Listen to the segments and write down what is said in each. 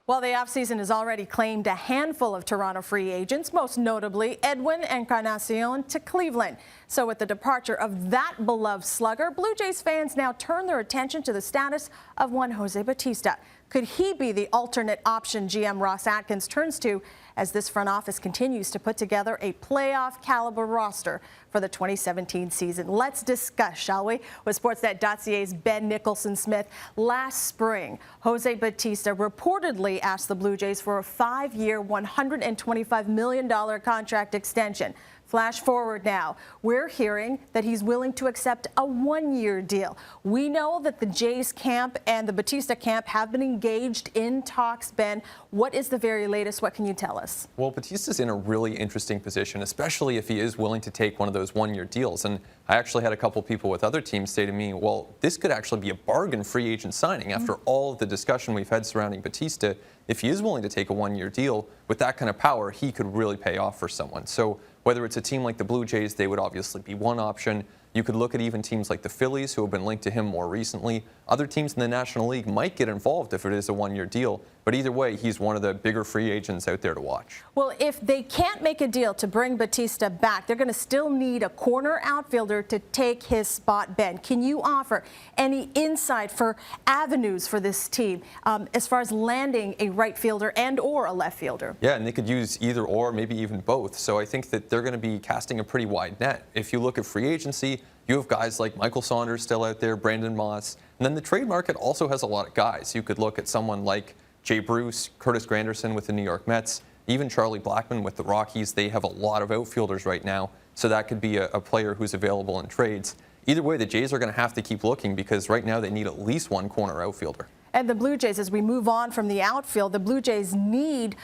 Well, the offseason has already claimed a handful of Toronto free agents, most notably Edwin Encarnacion to Cleveland. So with the departure of that beloved slugger, Blue Jays fans now turn their attention to the status of one Jose Bautista. Could he be the alternate option GM Ross Atkins turns to as this front office continues to put together a playoff caliber roster for the 2017 season? Let's discuss, shall we, with Sportsnet.ca's Ben Nicholson-Smith. Last spring, Jose Bautista reportedly asked the Blue Jays for a 5-year, $125 million contract extension. Flash forward now, we're hearing that he's willing to accept a 1-year deal. We know that the Jays camp and the Bautista camp have been engaged in talks. Ben, what is the very latest? What can you tell us? Well, Bautista's in a really interesting position, especially if he is willing to take one of those 1-year deals. And I actually had a couple people with other teams say to me, well, this could actually be a bargain free agent signing after all of the discussion we've had surrounding Bautista. If he is willing to take a 1-year deal with that kind of power, he could really pay off for someone. So whether it's a team like the Blue Jays, they would obviously be one option. You could look at even teams like the Phillies, who have been linked to him more recently. Other teams in the National League might get involved if it is a 1-year deal. But either way, he's one of the bigger free agents out there to watch. Well, if they can't make a deal to bring Bautista back, they're going to still need a corner outfielder to take his spot, Ben. Can you offer any insight for avenues for this team as far as landing a right fielder and or a left fielder? Yeah, and they could use either or, maybe even both. So I think that they're going to be casting a pretty wide net. If you look at free agency, you have guys like Michael Saunders still out there, Brandon Moss. And then the trade market also has a lot of guys. You could look at someone like Jay Bruce, Curtis Granderson with the New York Mets, even Charlie Blackmon with the Rockies. They have a lot of outfielders right now, so that could be a player who's available in trades. Either way, the Jays are going to have to keep looking because right now they need at least one corner outfielder. And the Blue Jays, as we move on from the outfield, the Blue Jays need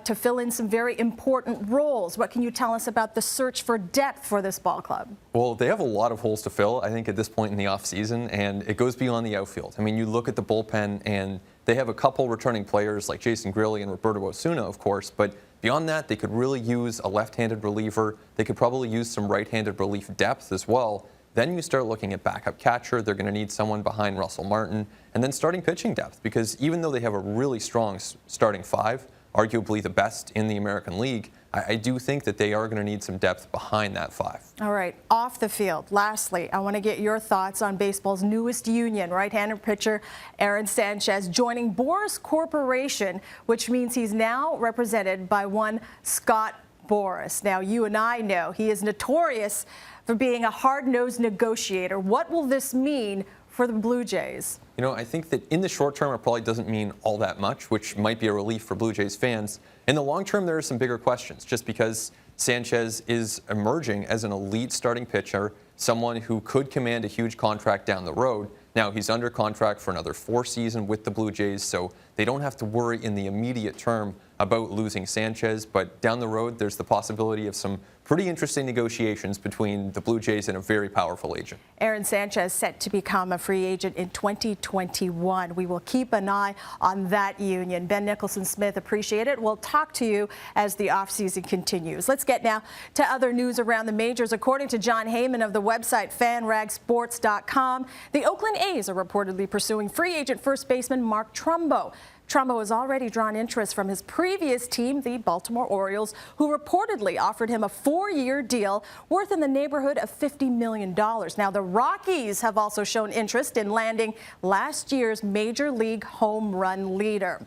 to fill in some very important roles. What can you tell us about the search for depth for this ball club? Well, they have a lot of holes to fill, I think, at this point in the offseason, and it goes beyond the outfield. I mean, you look at the bullpen, and they have a couple returning players like Jason Grilli and Roberto Osuna, of course, but beyond that, they could really use a left-handed reliever. They could probably use some right-handed relief depth as well. Then you start looking at backup catcher. They're going to need someone behind Russell Martin. And then starting pitching depth, because even though they have a really strong starting five, arguably the best in the American League, I do think that they are going to need some depth behind that five. All right, off the field, lastly, I want to get your thoughts on baseball's newest union, right-handed pitcher Aaron Sanchez joining Boras Corporation, which means he's now represented by one Scott Boras. Now, you and I know he is notorious for being a hard-nosed negotiator. What will this mean for the Blue Jays? You know, I think that in the short term, it probably doesn't mean all that much, which might be a relief for Blue Jays fans. In the long term, there are some bigger questions, just because Sanchez is emerging as an elite starting pitcher, someone who could command a huge contract down the road. Now, he's under contract for another 4 seasons with the Blue Jays, so they don't have to worry in the immediate term about losing Sanchez. But down the road, there's the possibility of some pretty interesting negotiations between the Blue Jays and a very powerful agent. Aaron Sanchez set to become a free agent in 2021. We will keep an eye on that union. Ben Nicholson-Smith, appreciate it. We'll talk to you as the offseason continues. Let's get now to other news around the majors. According to John Heyman of the website FanRagSports.com, the Oakland A's are reportedly pursuing free agent first baseman Mark Trumbo. Trumbo has already drawn interest from his previous team, the Baltimore Orioles, who reportedly offered him a 4-year deal worth in the neighborhood of $50 million. Now, the Rockies have also shown interest in landing last year's Major League home run leader.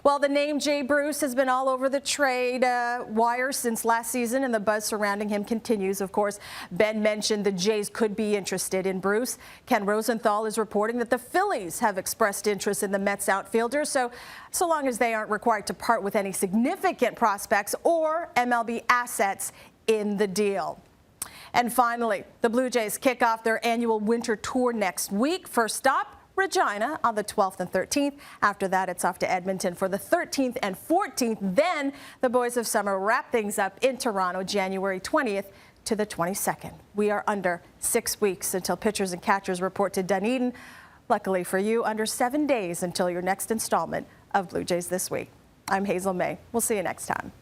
Well, the name Jay Bruce has been all over the trade wire since last season, and the buzz surrounding him continues, of course. Ben mentioned the Jays could be interested in Bruce. Ken Rosenthal is reporting that the Phillies have expressed interest in the Mets outfielder, so long as they aren't required to part with any significant prospects or MLB assets in the deal. And finally, the Blue Jays kick off their annual winter tour next week. First stop, Regina on the 12th and 13th. After that, it's off to Edmonton for the 13th and 14th. Then the Boys of Summer wrap things up in Toronto, January 20th to the 22nd. We are under 6 weeks until pitchers and catchers report to Dunedin. Luckily for you, under 7 days until your next installment of Blue Jays This Week. I'm Hazel May. We'll see you next time.